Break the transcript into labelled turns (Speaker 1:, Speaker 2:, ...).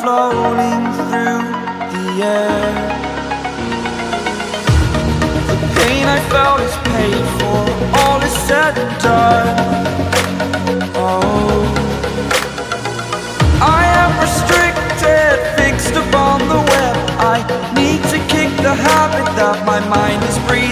Speaker 1: floating through the air. The pain I felt is paid for, all is said and done. Oh, I am restricted, fixed upon the web. I need to kick the habit that my mind is breathing.